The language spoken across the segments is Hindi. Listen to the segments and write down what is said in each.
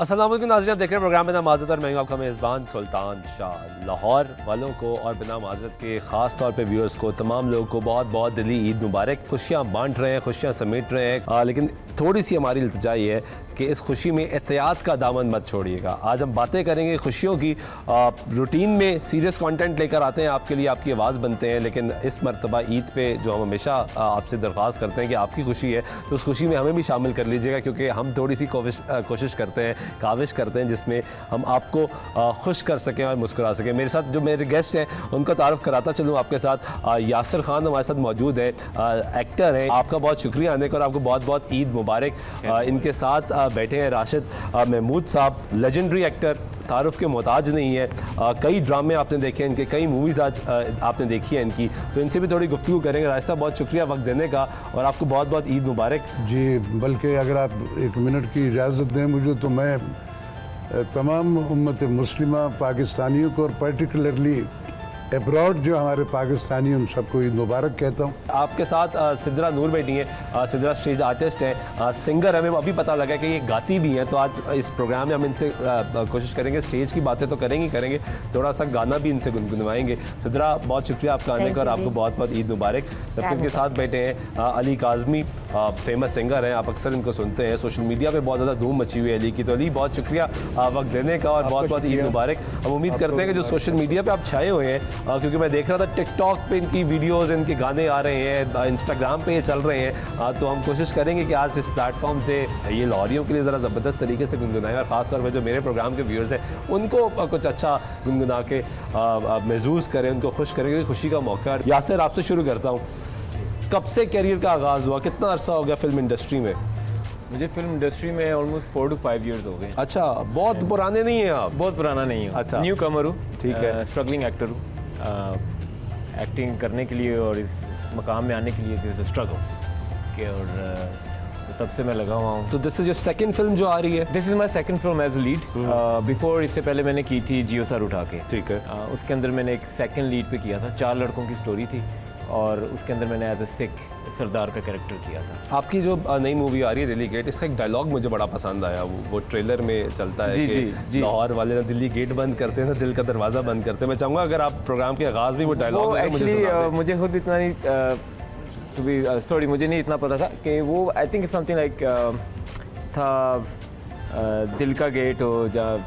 अस्सलाम वालेकुम नाज़रीन, आप देख रहे हैं प्रोग्राम बिना माज़रत और मैं हूं आपका मेज़बान सुल्तान शाह। लाहौर वालों को और बिना माज़रत के ख़ास तौर पे व्यूअर्स को, तमाम लोगों को बहुत बहुत दिली ईद मुबारक। खुशियाँ बांट रहे हैं, खुशियाँ समेट रहे हैं, लेकिन थोड़ी सी हमारी इल्तिजा ये है कि इस खुशी में एहतियात का दामन मत छोड़िएगा। आज हम बातें करेंगे खुशियों की। रूटीन में सीरियस कंटेंट लेकर आते हैं आपके लिए, आपकी आवाज़ बनते हैं, लेकिन इस मरतबा ईद पे जो हम हमेशा आपसे दरख्वास्त करते हैं कि आपकी खुशी है तो उस खुशी में हमें भी शामिल कर लीजिएगा, क्योंकि हम थोड़ी सी कोशिश करते हैं, काविश करते हैं जिसमें हम आपको खुश कर सकें और मुस्कुरा सकें। मेरे साथ जो मेरे गेस्ट हैं उनका तारुफ कराता चलूँ आपके साथ। यासिर खान हमारे साथ मौजूद है, एक्टर हैं। आपका बहुत शुक्रिया आने का और आपको बहुत बहुत ईद मुबारक। इनके साथ बैठे हैं राशिद महमूद साहब, लेजेंडरी एक्टर, तारुफ के मोहताज नहीं है। कई ड्रामे आपने देखे हैं इनके, कई मूवीज़ आज आपने देखी है इनकी, तो इनसे भी थोड़ी गुफ्तगू करेंगे। राशिद साहब बहुत शुक्रिया वक्त देने का और आपको बहुत बहुत ईद मुबारक। जी, बल्कि अगर आप एक मिनट की इजाज़त दें मुझे तो मैं तमाम उम्मत मुस्लिमा पाकिस्तानियों को और पर्टिकुलरली एब्रॉड जो हमारे पाकिस्तानी उन सबको ईद मुबारक कहता हूँ। आपके साथ सिद्रा नूर बेटी हैं, सिद्रा स्टेज आर्टिस्ट हैं, सिंगर। हमें अभी पता लगा कि ये गाती भी हैं, तो आज इस प्रोग्राम में हम इनसे कोशिश करेंगे, स्टेज की बातें तो करेंगे, थोड़ा सा गाना भी इनसे गुनगुनवाएंगे। सिद्रा बहुत शुक्रिया आपका आने का और आपको बहुत बहुत ईद मुबारक। जबकि इनके साथ बैठे हैं अली काज़मी, फेमस सिंगर हैं, आप अक्सर इनको सुनते हैं, सोशल मीडिया पर बहुत ज़्यादा धूम मची हुई है अली की। तो अली बहुत शुक्रिया वक्त देने का और बहुत बहुत ईद मुबारक। हम उम्मीद करते हैं कि जो सोशल मीडिया पर आप छाए हुए हैं, क्योंकि मैं देख रहा था टिकटॉक पे इनकी वीडियोस, इनके गाने आ रहे हैं, इंस्टाग्राम पे ये चल रहे हैं, तो हम कोशिश करेंगे कि आज इस प्लेटफॉर्म से ये लाहौरियों के लिए ज़रा ज़बरदस्त तरीके से गुनगुनाएं और ख़ासतौर पर जो मेरे प्रोग्राम के व्यूअर्स हैं उनको कुछ अच्छा गुनगुना के महसूस करें, उनको खुश करें, क्योंकि खुशी का मौका। यासिर, आपसे शुरू करता हूँ, कब से करियर का आगाज़ हुआ, कितना अरसा हो गया फिल्म इंडस्ट्री में? मुझे फिल्म इंडस्ट्री में ऑलमोस्ट 4 to 5 years हो गए। अच्छा, बहुत पुराने नहीं हैं आप? बहुत पुराना नहीं हूँ। अच्छा, न्यू कमर हूँ, ठीक है, स्ट्रगलिंग एक्टर हूँ। एक्टिंग करने के लिए और इस मकाम में आने के लिए दिस स्ट्रगल के, और तो तब से मैं लगा हुआ हूँ। तो this is your second film जो आ रही है? This is my second film as lead. Before इससे पहले मैंने की थी जियो सर उठा के, ठीक है। उसके अंदर मैंने एक सेकंड लीड पे किया था, 4 लड़कों की स्टोरी थी, और उसके अंदर मैंने एज ए सिख सरदार का कैरेक्टर किया था। आपकी जो नई मूवी आ रही है दिल्ली गेट, इसका एक डायलॉग मुझे बड़ा पसंद आया, वो ट्रेलर में चलता है कि लाहौर वाले ना दिल्ली गेट बंद करते हैं ना दिल का दरवाज़ा बंद करते हैं। मैं चाहूँगा अगर आप प्रोग्राम के आगाज़ भी वो डायलॉग मुझे खुद इतना नहीं सॉरी मुझे नहीं इतना पता था कि वो आई थिंक समथिंग लाइक था दिल का गेट हो, या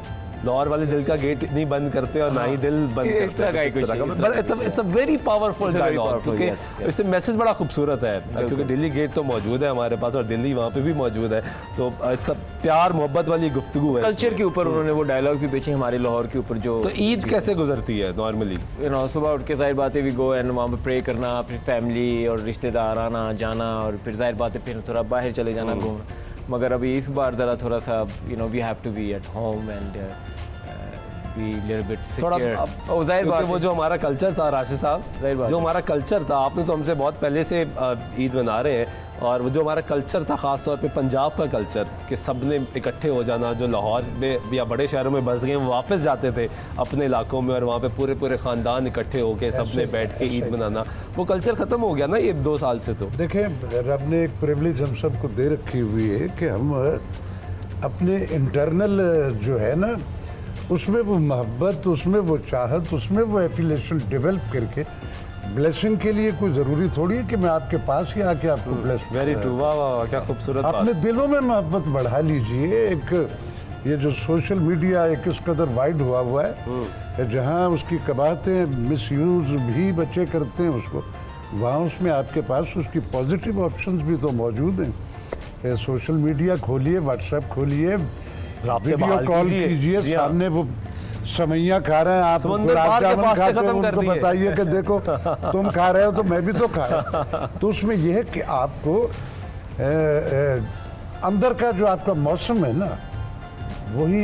लाहौर वाले दिल का गेट नहीं बंद करते और ना ही दिल बंद करते। It's a very powerful dialogue, क्योंकि इससे मैसेज बड़ा खूबसूरत है, क्योंकि दिल्ली गेट तो मौजूद है हमारे पास और दिल्ली वहाँ पे भी मौजूद है, तो इट्स अ प्यार मोहब्बत वाली गुफ्तगू है। कल्चर के ऊपर उन्होंने वो डायलॉग भी बेचे हमारे लाहौर के ऊपर। जो तो ईद कैसे गुजरती है नॉर्मली? सुबह उठ के जाहिर बातें भी गो एंड वहाँ पर प्रे करना, फिर फैमिली और रिश्तेदार आना जाना, और फिर जाहिर बातें फिर थोड़ा बाहर चले जाना घूमना। मगर अभी इस बार ज़रा थोड़ा सा we have to be at home एंड थोड़ा जाहिर बात, वो जो हमारा कल्चर था राशिद साहब, जो हमारा कल्चर था, आपने तो हमसे बहुत पहले से ईद मना रहे हैं, और वो जो हमारा कल्चर था ख़ास तौर पे पंजाब का कल्चर कि सब ने इकट्ठे हो जाना, जो लाहौर में या बड़े शहरों में बस गए वो वापस जाते थे अपने इलाकों में, और वहाँ पे पूरे पूरे ख़ानदान इकट्ठे होकर सब ने बैठ के ईद मनाना, वो कल्चर ख़त्म हो गया ना ये 2 साल से। तो देखें, रब ने एक प्रिविलेज हम सबको दे रखी हुई है कि हम अपने इंटरनल जो है ना, उसमें वो मोहब्बत, उसमें वो चाहत, उसमें वो एफिलेशन डेवलप करके ब्लेसिंग के लिए कोई ज़रूरी थोड़ी है कि मैं आपके पास ही आके आपको ब्लेस। वेरी ट्रू, वाह वाह, क्या खूबसूरत। अपने दिलों में मोहब्बत बढ़ा लीजिए। एक ये जो सोशल मीडिया एक इस कदर वाइड हुआ है, जहाँ उसकी कबाहतें मिसयूज़ भी बच्चे करते हैं उसको, वहाँ उसमें आपके पास उसकी पॉजिटिव ऑप्शंस भी तो मौजूद हैं। सोशल मीडिया खोलिए, व्हाट्सएप खोलिए, वीडियो कॉल कीजिए, सामने वो समैया खा रहे हैं, आप गुलाब जामुन खाते हैं, उनको बताइए कि देखो तुम खा रहे हो तो मैं भी तो खा रहा हूँ। तो उसमें यह है कि आपको अंदर का जो आपका मौसम है ना, वही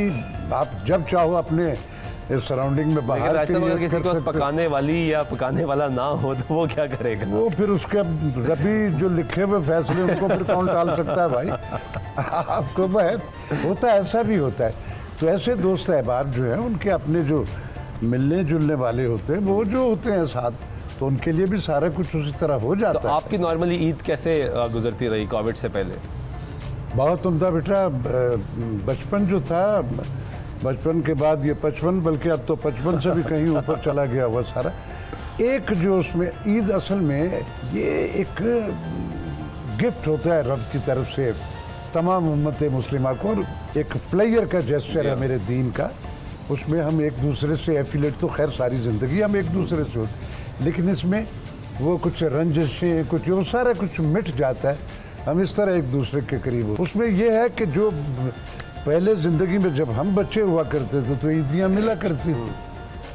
आप जब चाहो अपने इस सराउंडिंग में बाहर ऐसा अगर किसी को पकाने वाली या पकाने वाला ना हो तो वो क्या करेगा? वो फिर उसके रबी जो लिखे हुए फैसले उनको फिर कौन टाल सकता है भाई? आपको होता है, ऐसा भी होता है। तो ऐसे दोस्त अहबाब जो हैं उनके अपने जो मिलने जुलने वाले होते हैं, वो जो होते हैं साथ, तो उनके लिए भी सारा कुछ उसी तरह हो जाता है। तो आपकी नॉर्मली ईद कैसे गुजरती रही कोविड से पहले? बहुत उम्दा बेटा। बचपन जो था, बचपन के बाद ये 55, बल्कि अब तो 55 से भी कहीं ऊपर चला गया हुआ सारा। एक जो उसमें ईद असल में ये एक गिफ्ट होता है रब की तरफ से तमाम उम्मत मुस्लिमा को, और एक प्लेयर का जेस्चर है मेरे दीन का। उसमें हम एक दूसरे से एफिलेट तो खैर सारी ज़िंदगी हम एक दूसरे से होते, लेकिन इसमें वो कुछ रंजिशें, कुछ वो सारा कुछ मिट जाता है। हम इस तरह एक दूसरे के करीब हो। उसमें यह है कि जो पहले ज़िंदगी में जब हम बच्चे हुआ करते थे तो ईदियाँ मिला करती थी।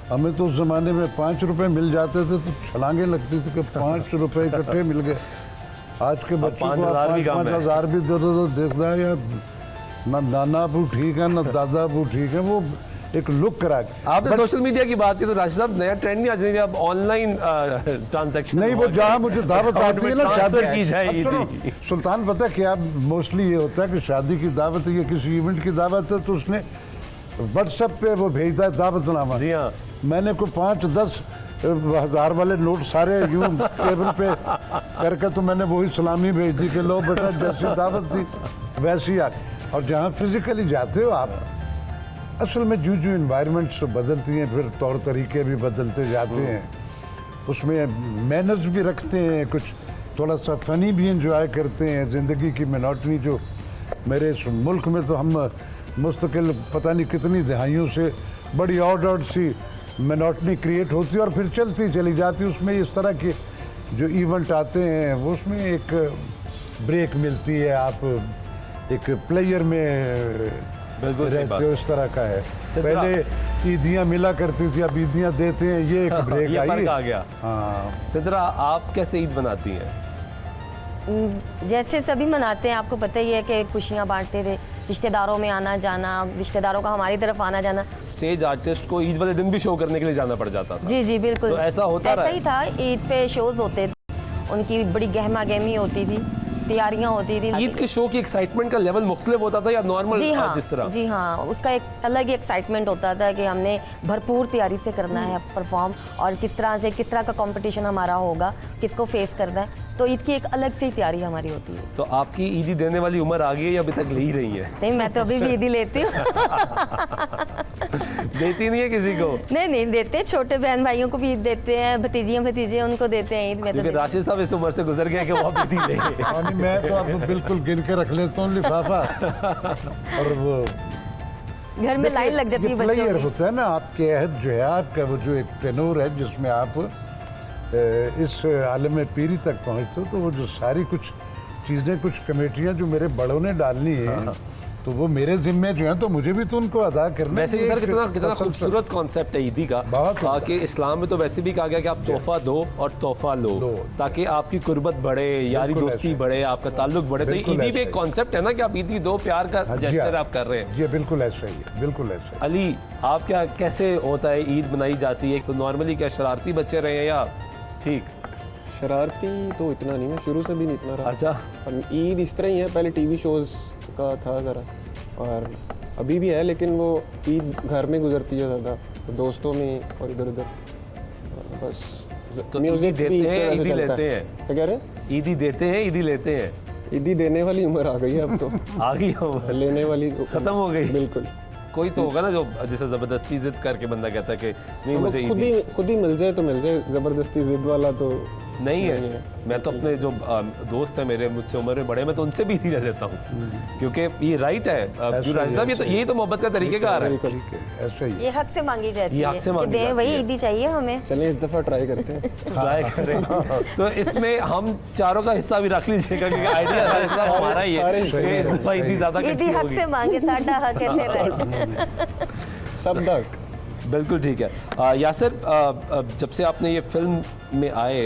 हमें तो उस ज़माने में 5 रुपए मिल जाते थे तो छलांगे लगती थी कि 5 रुपए इकट्ठे मिल गए। आज के बच्चों को 5,000 भी दे दो तो देखता है यार, ना नाना अबू ठीक है ना दादा अबू ठीक है। वो एक लुक करा के। आपने सोशल मीडिया की बात की तो राशिद साहब नया ट्रेंड नहीं आ जाएगा, अब ऑनलाइन ट्रांजैक्शन। नहीं, वो जहाँ मुझे दावत आती है ना शादी की जाएगी। अब सुनो, सुल्तान पता है क्या मोस्टली ये होता है कि शादी की दावत या किसी इवेंट की दावत है तो उसने व्हाट्सएप पे वो भेजता है दावतनामा। जी हाँ, मैंने कोई 5-10 हज़ार वाले नोट सारे यूं टेबल पे करके तो मैंने वही सलामी भेज दी कि लो बेटा जैसी दावत थी वैसी आ। और जहाँ फिजिकली जाते हो आप, असल में जो जो इन्वायरमेंट्स बदलती हैं फिर तौर तरीके भी बदलते जाते हैं। उसमें मैनर्स भी रखते हैं, कुछ थोड़ा सा फ़नी भी इंजॉय करते हैं। ज़िंदगी की मोनोटनी जो मेरे इस मुल्क में तो हम मुस्तकिल पता नहीं कितनी दहाइयों से बड़ी ऑर्डर्ड सी मोनोटनी क्रिएट होती है और फिर चलती चली जाती है। उसमें इस तरह के जो इवेंट आते हैं वो उसमें एक ब्रेक मिलती है, आप एक प्लेयर में बिल्कुल सही बात। रहते हो, इस तरह का है। पहले ईदियाँ मिला करती थी, अब ईदियाँ देते हैं, ये एक ब्रेक ये आई फर्क है। आ गया। हाँ, सिद्रा, आप कैसे ईद मनाती हैं? जैसे सभी मनाते हैं, आपको पता ही है कि खुशियाँ बांटते थे, रिश्तेदारों में आना जाना, रिश्तेदारों का हमारी तरफ आना जाना। स्टेज आर्टिस्ट को ईद वाले दिन भी शो करने के लिए जाना पड़ जाता था। जी जी बिल्कुल, तो ऐसा होता रहा ऐसा ही था। ईद पे शोज होते थे, उनकी बड़ी गहमा गहमी होती थी, तैयारियां होती थी। ईद के शो की एक्साइटमेंट का लेवल मुख्तलिफ होता था या नॉर्मल जी हाँ, जिस तरह? जी हाँ, उसका एक अलग ही एक्साइटमेंट होता था कि हमने भरपूर तैयारी से करना है परफॉर्म, और किस तरह का कंपटीशन हमारा होगा, किसको फेस करना है। तो ईद की एक अलग सी तैयारी हमारी होती है। तो आपकी ईदी देने वाली उम्र आ गई है या अभी तक ले ही रही है? नहीं, मैं तो अभी भी ईदी लेती हूँ। देती नहीं है किसी को? नहीं देते, छोटे बहन भाइयों को भी ईद देते हैं, भतीजियाँ भतीजे उनको देते हैं ईद में। क्योंकि राशिद साहब इस उम्र से गुजर गए कि वो अब ईदी ले। और मैं तो आपको बिल्कुल गिन के रख लेता हूँ लिफाफा। और वो घर में लाइन लग जाती है बच्चों प्लेयर की। होता है ना, आपके अहद जो है, आपका वो जो एक टेनोर है जिसमें आप इस आलम पीरी तक पहुँचते हो, तो वो जो सारी कुछ चीज़ें, कुछ कमेटियाँ जो मेरे बड़ों ने डालनी है तो वो मेरे जिम्मे जो है, तो मुझे भी तो उनको अदा करना है। वैसे भी सर कितना खूबसूरत कॉन्सेप्ट है ईदी का। बहुत कि इस्लाम में तो वैसे भी कहा गया कि आप तोहफा दो और तोहफा लो, ताकि आपकी कुर्बत बढ़े, यारी दोस्ती बढ़े, आपका ताल्लुक बढ़े। तो ईदी भी एक कॉन्सेप्ट है ना कि आप ईदी दो, प्यार का जेस्चर आप कर रहे हैं। जी बिल्कुल ऐसा ही है, बिल्कुल ऐसा ही। अली, आप क्या कैसे होता है ईद मनाई जाती है? तो नॉर्मली क्या शरारती बच्चे रहे हैं या ठीक? शरारती तो इतना नहीं है, शुरू से भी नहीं इतना रहा। अच्छा, और ईद इस तरह ही है, पहले टीवी शोज़ का था ज़रा, और अभी भी है, लेकिन वो ईद घर में गुजरती है ज़्यादा, तो दोस्तों में और इधर उधर बस। तो ईदी देते हैं, ईदी लेते हैं? क्या कह रहे हैं? ईदी देते हैं, ईदी लेते हैं? ईदी देने वाली उम्र आ गई है अब तो। आ गई हो, लेने वाली खत्म हो गई। बिल्कुल। कोई तो होगा ना जो जैसे जबरदस्ती जिद करके बंदा कहता है कि नहीं मुझे ईदी खुद ही मिल जाए तो मिल जाए, ज़बरदस्ती जिद वाला तो नहीं है। मैं तो अपने जो दोस्त हैं मेरे, मुझसे उम्र में बड़े, मैं तो उनसे भी ईदी ले लेता हूँ, क्योंकि ये राइट है। जो राशिद साहब, ये तो यही तो मोहब्बत का तरीक़ेकार है। ठीक है, ऐसा ही है। ये हक से मांगी जाती ये है हक से कि मांगी दे जाती वही है। ईदी चाहिए हमें। चलें इस दफ़ा ट्राई करते हैं। ट्राई करें। तो इसमें हम चारों का हिस्सा भी रख लीजिएगा, क्योंकि आइडिया हमारा ही है। ईदी ज़्यादा ईदी इकट्ठी हक होगी। से मांगे, साडा हक है तेरा। सब तक बिल्कुल ठीक है। यासिर, जब से आपने ये फिल्म में आए,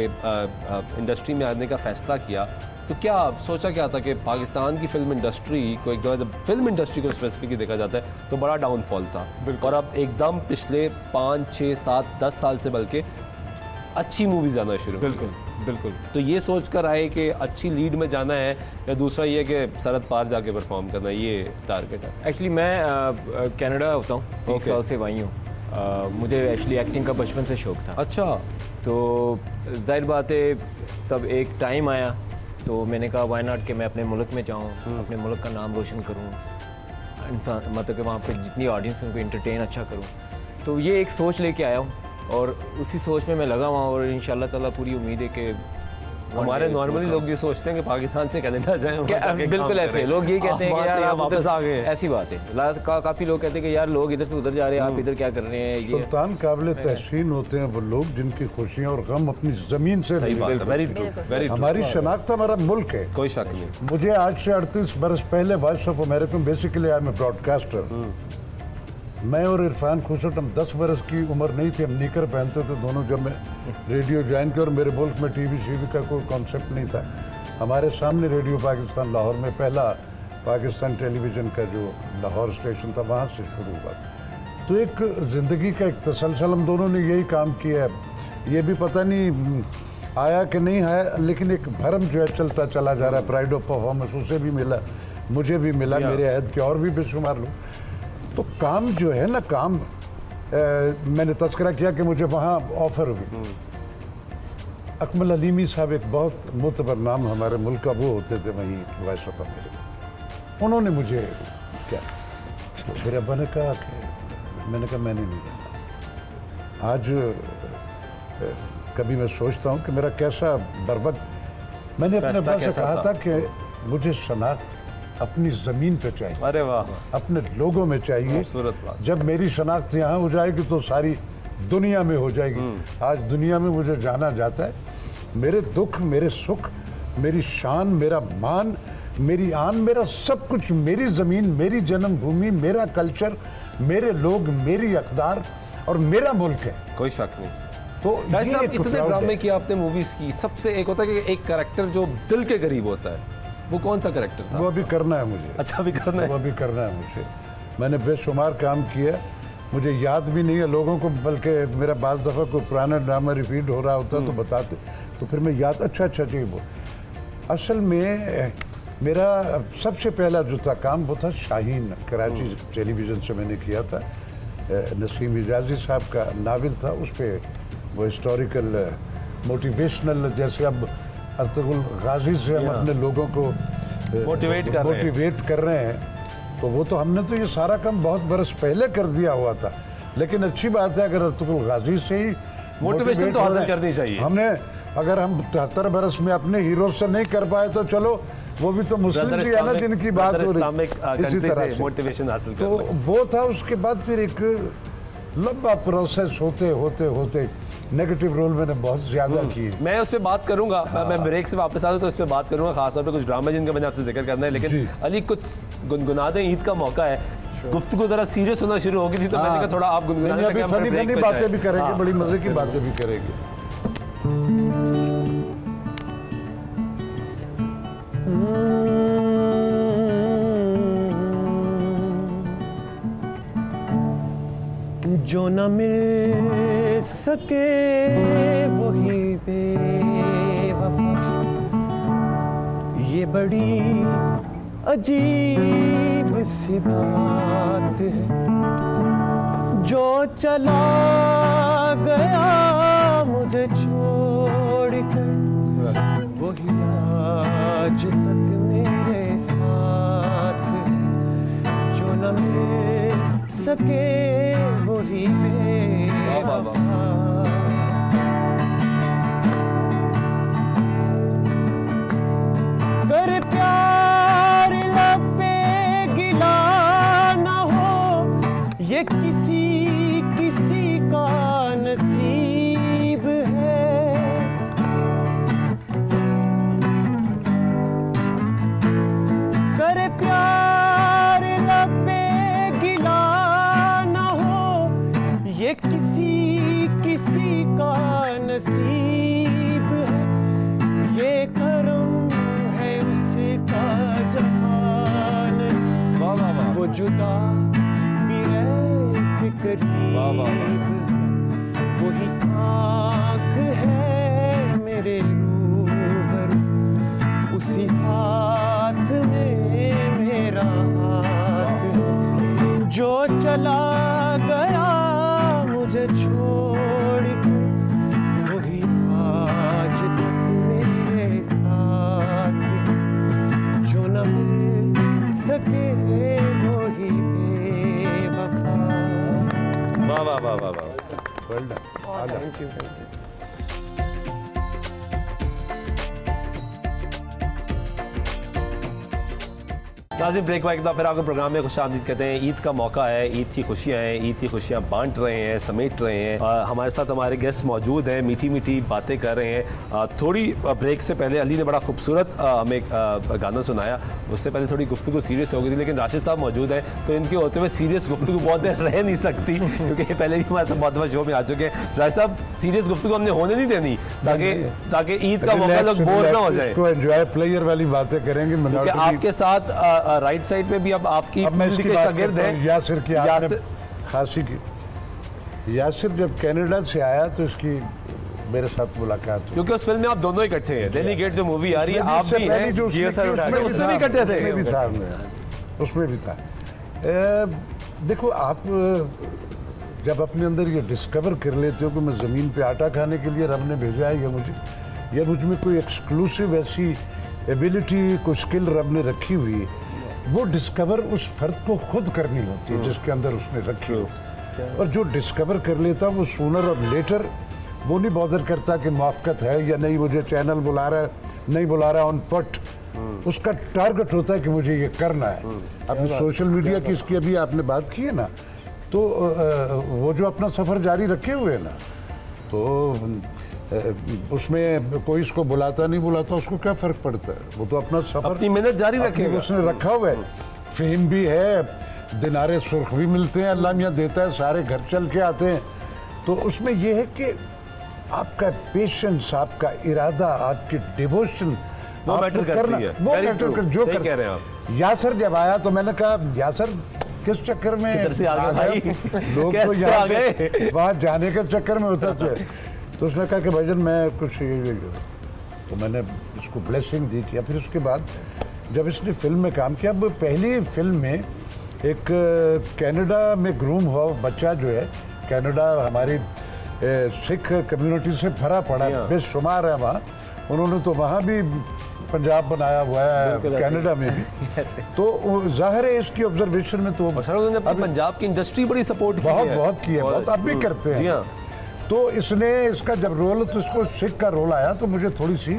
इंडस्ट्री में आने का फैसला किया, तो क्या सोचा क्या था कि पाकिस्तान की फिल्म इंडस्ट्री को एकदम, जब फिल्म इंडस्ट्री को स्पेसिफिकली देखा जाता है तो बड़ा डाउनफॉल था, और अब एकदम पिछले 5, 6, 7, 10 साल से बल्कि अच्छी मूवीज आना शुरू। बिल्कुल। तो ये सोच कर आए कि अच्छी लीड में जाना है, या दूसरा ये कि सरहद पार जाके परफॉर्म करना, ये टारगेट है? एक्चुअली मैं कनाडा होता हूँ, 30 साल से वहीं हूँ। मुझे एक्चुअली एक्टिंग का बचपन से शौक था। अच्छा। तो जाहिर बात है, तब एक टाइम आया तो मैंने कहा वाई नॉट कि मैं अपने मुल्क में जाऊँ, अपने मुल्क का नाम रोशन करूँ, इंसान मतलब कि वहाँ पे जितनी ऑडियंस उनको इंटरटेन अच्छा करूँ। तो ये एक सोच लेके आया हूँ और उसी सोच में मैं लगा हुआ हूँ और इंशाल्लाह ताला पूरी उम्मीद है कि हमारे नॉर्मली लोग ये सोचते हैं कि पाकिस्तान से कनाडा जाएं, बिल्कुल ऐसे लोग ये कहते हैं कि यार आप वापस आ गए। ऐसी बात है। काफ़ी लोग कहते हैं कि यार लोग इधर से उधर जा रहे हैं, आप इधर क्या कर रहे हैं। ये सुल्तान काबिल तहसीन होते हैं वो लोग जिनकी खुशियाँ और गम अपनी ज़मीन से सही बात है, मिलते वेरी हैं। True, very true. हमारी शनाख्त हमारा मुल्क है। कोई शक नहीं। मुझे आज से 38 बरस पहले वॉइस ऑफ अमेरिका में basically I am a broadcaster. मैं और इरफान खुसट, हम 10 बरस की उम्र नहीं थी, हम निकर पहनते थे दोनों जब मैं रेडियो ज्वाइन किया। और मेरे मुल्क में टीवी शीवी का कोई कॉन्सेप्ट नहीं था। हमारे सामने रेडियो पाकिस्तान लाहौर में पहला पाकिस्तान टेलीविज़न का जो लाहौर स्टेशन था वहाँ से शुरू हुआ। तो एक ज़िंदगी का एक तसलसल हम दोनों ने यही काम किया है। ये भी पता नहीं आया कि नहीं आया, लेकिन एक भरम जो है चलता चला जा रहा है। प्राइड ऑफ परफॉर्मेंस उसे भी मिला, मुझे भी मिला, मेरे अहद के और भी बेशुमार लोग। तो काम जो है ना, काम मैंने तस्करा किया कि मुझे वहाँ ऑफर हुई। अकमल अलीमी साहब एक बहुत मुतबर नाम हमारे मुल्क का वो होते थे वहीं वॉइस ऑफ अमेरिका। उन्होंने मुझे क्या, तो मेरे अब्बा ने कहा कि मैंने कहा मैंने नहीं जाना। आज कभी मैं सोचता हूँ कि मेरा कैसा बरवक्त मैंने अपने अब्बा से कहा था कि मुझे शनाख्त अपनी ज़मीन पे चाहिए, अरे वाह, अपने लोगों में चाहिए। खूबसूरत बात। जब मेरी शनाख्त यहाँ हो जाएगी तो सारी दुनिया में हो जाएगी। आज दुनिया में मुझे जाना जाता है। मेरे दुख, मेरे सुख, मेरी शान, मेरा मान, मेरी आन, मेरा सब कुछ, मेरी ज़मीन, मेरी जन्मभूमि, मेरा कल्चर, मेरे लोग, मेरी अक़दार और मेरा मुल्क है। कोई शक नहीं। तो भाई साहब, एक इतने proud ड्रामे है। किए आपने मूवीज की, सबसे एक होता है कि एक कैरेक्टर जो दिल के करीब होता है, वो कौन सा कैरेक्टर था? वो अभी करना है मुझे। अच्छा, भी करना वो है। अभी करना है मुझे। मैंने बेशुमार काम किया, मुझे याद भी नहीं है लोगों को, बल्कि मेरा बाज़ दफ़ा कोई पुराना ड्रामा रिपीट हो रहा होता तो बताते, तो फिर मैं याद अच्छा जी वो। असल में मेरा सबसे पहला जो था काम वो था शाहीन, कराची टेलीविज़न से मैंने किया था। नसीम हिजाजी साहब का नावल था, उस पर वो हिस्टोरिकल मोटिवेशनल, जैसे अब अर्तुगरुल गाजी से हम अपने लोगों को मोटिवेट कर रहे हैं। तो वो तो हमने तो ये सारा काम बहुत बरस पहले कर दिया हुआ था। लेकिन अच्छी बात है अगर अर्तुगरुल गाजी से ही मोटिवेशन तो हो हासिल रहे हैं। करनी चाहिए। हमने अगर हम 73 बरस में अपने हीरो से नहीं कर पाए तो चलो, वो भी तो मुस्लिम ही है ना जिनकी बात हो रही इसी तरह से मोटिवेशन हासिल तो करना। वो था। उसके बाद फिर एक लंबा प्रोसेस होते होते नेगेटिव रोल मैंने बहुत ज्यादा किए। मैं उस पर बात करूंगा, मैं ब्रेक से वापस आता तो इस पर बात करूंगा, खासतौर पे कुछ ड्रामा जिनका मैंने आपसे जिक्र करना है। जी। लेकिन अली कुछ गुनगुना दें, ईद का मौका है, गुफ्तगू जरा सीरियस होना शुरू होगी थी तो मैंने कहा थोड़ा आप गुनगुना नहीं, अभी फनी फनी बातें भी करेंगे, बड़ी मजे की बातें भी करेंगे। जो न मिल सके वही बेवफा, ये बड़ी अजीब सी बात है। जो चला गया मुझे छोड़ कर, वही आज तक मेरे साथ है। जो न मिल सके वही बेवफा, कर प्यार लबे गिला न हो, ये किसी का नसीब है। कर प्यार लबे गिला न हो, ये किसी का नसीब है। ये करम है उसका जहान, वो जुदा भी है कि करीब, वही आँख है मेरे रूबरू, उसी हाथ में मेरा हाथ है। जो चला गया मुझे छोड़ के, वही आज तक मेरे साथ थैंक यू थैंक यू। नाज़रीन, ब्रेक वाइक फिर आपके प्रोग्राम में खुशामदीद कहते हैं। ईद का मौका है, ईद की खुशियाँ हैं, ईद की खुशियाँ बांट रहे हैं, समेट रहे हैं। हमारे साथ हमारे गेस्ट मौजूद हैं, मीठी मीठी बातें कर रहे हैं। थोड़ी ब्रेक से पहले अली ने बड़ा खूबसूरत हमें गाना सुनाया, उससे पहले थोड़ी गुफ्तगू सीरियस हो गई थी, लेकिन राशिद साहब मौजूद हैं तो इनके होते हुए सीरियस गुफ्तगू बहुत देर रह नहीं सकती, क्योंकि ये पहले भी हमारे साथ बहुत शो में आ चुके हैं। राशिद साहब, सीरियस गुफ्तगू हमने होने नहीं देनी ताकि ईद का मौका लोग बोर ना हो जाए। एंजॉय प्लेयर वाली बातें करेंगे। क्योंकि आपके साथ राइट साइड पे भी अब आपकी फील्ड के शागिर्द हैं यासिर की। आपने खासी की। यासिर जब कनाडा से आया तो इसकी मेरे साथ मुलाकात हुई, क्योंकि उस फिल्म में आप दोनों इकट्ठे हैं। दिल्ली गेट जो मूवी आ रही है, आप भी हैं, GSR उठा के उसमें भी इकट्ठे थे। उसमें भी था। देखो, आप जब अपने अंदर ये डिस्कवर कर लेते हो कि मैं ज़मीन पे आटा खाने के लिए रब ने भेजा है, या मुझ में कोई एक्सक्लूसिव ऐसी एबिलिटी, कोई स्किल रब ने रखी हुई है, वो डिस्कवर उस फर्द को खुद करनी होती है जिसके अंदर उसने रखी हो। और जो डिस्कवर कर लेता वो सूनर और लेटर वो नहीं बॉदर करता कि मुआफ़क़त है या नहीं, मुझे चैनल बुला रहा है नहीं बुला रहा, ऑन फुट। उसका टारगेट होता है कि मुझे ये करना है। अपनी सोशल मीडिया की इसकी अभी आपने बात की है ना, तो वो जो अपना सफ़र जारी रखे हुए है ना, तो उसमें कोई इसको बुलाता नहीं बुलाता उसको क्या फ़र्क पड़ता है, वो तो अपना सफ़र अपनी मेहनत जारी रखेगा। उसने रखा हुआ है। फेम भी है, दिनारे सुर्ख भी मिलते हैं, अल्लाह मियाँ देता है, सारे घर चल के आते हैं। तो उसमें यह है कि आपका पेशेंस, आपका इरादा, आपकी डिवोशन वो मैटर करती है। वो मैटर कर जो सही कह रहे हैं आप। यासर जब आया तो मैंने कहा, यासर किस चक्कर में किधर से आ गए भाई? लोग तो कैसे आ गए? वहाँ जाने के चक्कर में होता तो उसने कहा कि भाईजान मैं कुछ तो मैंने इसको ब्लेसिंग दी किया। फिर उसके बाद जब इसने फिल्म में काम किया, अब पहली फिल्म में एक कनाडा में ग्रूम हुआ बच्चा जो है, कनाडा हमारी सिख कम्युनिटी से भरा पड़ा बेशुमार है वहाँ, उन्होंने तो वहाँ भी पंजाब बनाया हुआ है, कनाडा में भी। तो जाहिर है इसकी ऑब्जर्वेशन में तो अब पंजाब की इंडस्ट्री बड़ी सपोर्ट बहुत की है, बहुत अब भी करते हैं। तो इसने इसका जब रोल, तो इसको सिख का रोल आया तो मुझे थोड़ी सी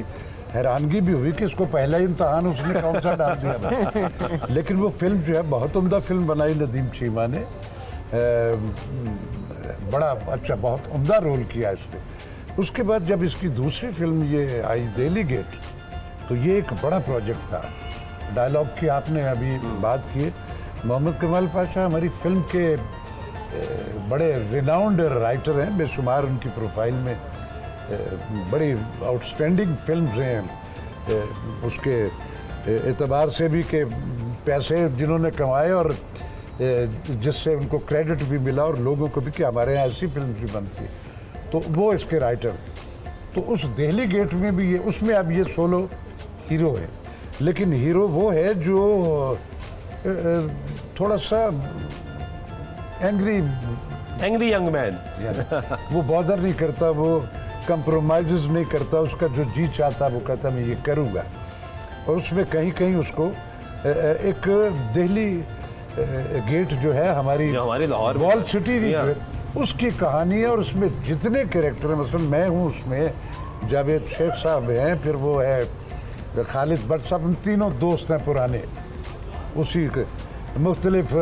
हैरानगी भी हुई कि इसको पहला इम्तहान उसने कौन सा डाल दिया था। लेकिन वो फिल्म जो है बहुत उम्दा फिल्म बनाई नदीम चीमा ने, बड़ा अच्छा बहुत उम्दा रोल किया इसने। उसके बाद जब इसकी दूसरी फिल्म ये आई दिल्ली गेट, तो ये एक बड़ा प्रोजेक्ट था। डायलॉग की आपने अभी बात की, मोहम्मद कमाल पाशा हमारी फिल्म के बड़े रिनाउंड राइटर हैं, बेशुमार उनकी प्रोफाइल में बड़ी आउटस्टैंडिंग फिल्म्स हैं उसके एतबार से भी कि पैसे जिन्होंने कमाए और जिससे उनको क्रेडिट भी मिला और लोगों को भी कि हमारे यहाँ ऐसी फिल्म भी बनती, तो वो इसके राइटर। तो उस दिल्ली गेट में भी ये, उसमें अब ये सोलो हीरो है, लेकिन हीरो वो है जो थोड़ा सा एंग्री यंग मैन, वो बॉदर नहीं करता, वो कंप्रोमाइज़ नहीं करता, उसका जो जी चाहता वो कहता मैं ये करूँगा। और उसमें कहीं कहीं उसको एक दिल्ली गेट जो है हमारी लाहौर वॉल सिटी की जो है उसकी कहानी है, और उसमें जितने कैरेक्टर हैं, मसलन मैं हूँ उसमें, जावेद शेख साहब हैं, फिर वो है खालिद भट्ट साहब, हम तीनों दोस्त हैं पुराने उसी के मुख्तलिफ।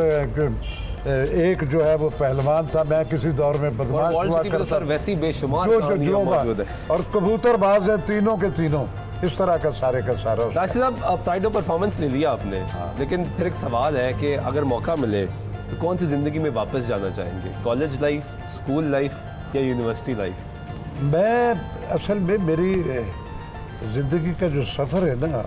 एक जो है वो पहलवान था, मैं किसी दौर में बदमाश हुआ करता, सर वैसी बेशुमार जो और कबूतरबाज है तीनों के तीनों, इस तरह का सारे का सारा। राशिद साहब, प्राइड ऑफ परफॉर्मेंस ले लिया आपने, लेकिन फिर एक सवाल है कि अगर मौका मिले तो कौन सी ज़िंदगी में वापस जाना चाहेंगे? कॉलेज लाइफ, स्कूल लाइफ या यूनिवर्सिटी लाइफ? मैं असल में मेरी ज़िंदगी का जो सफ़र है ना,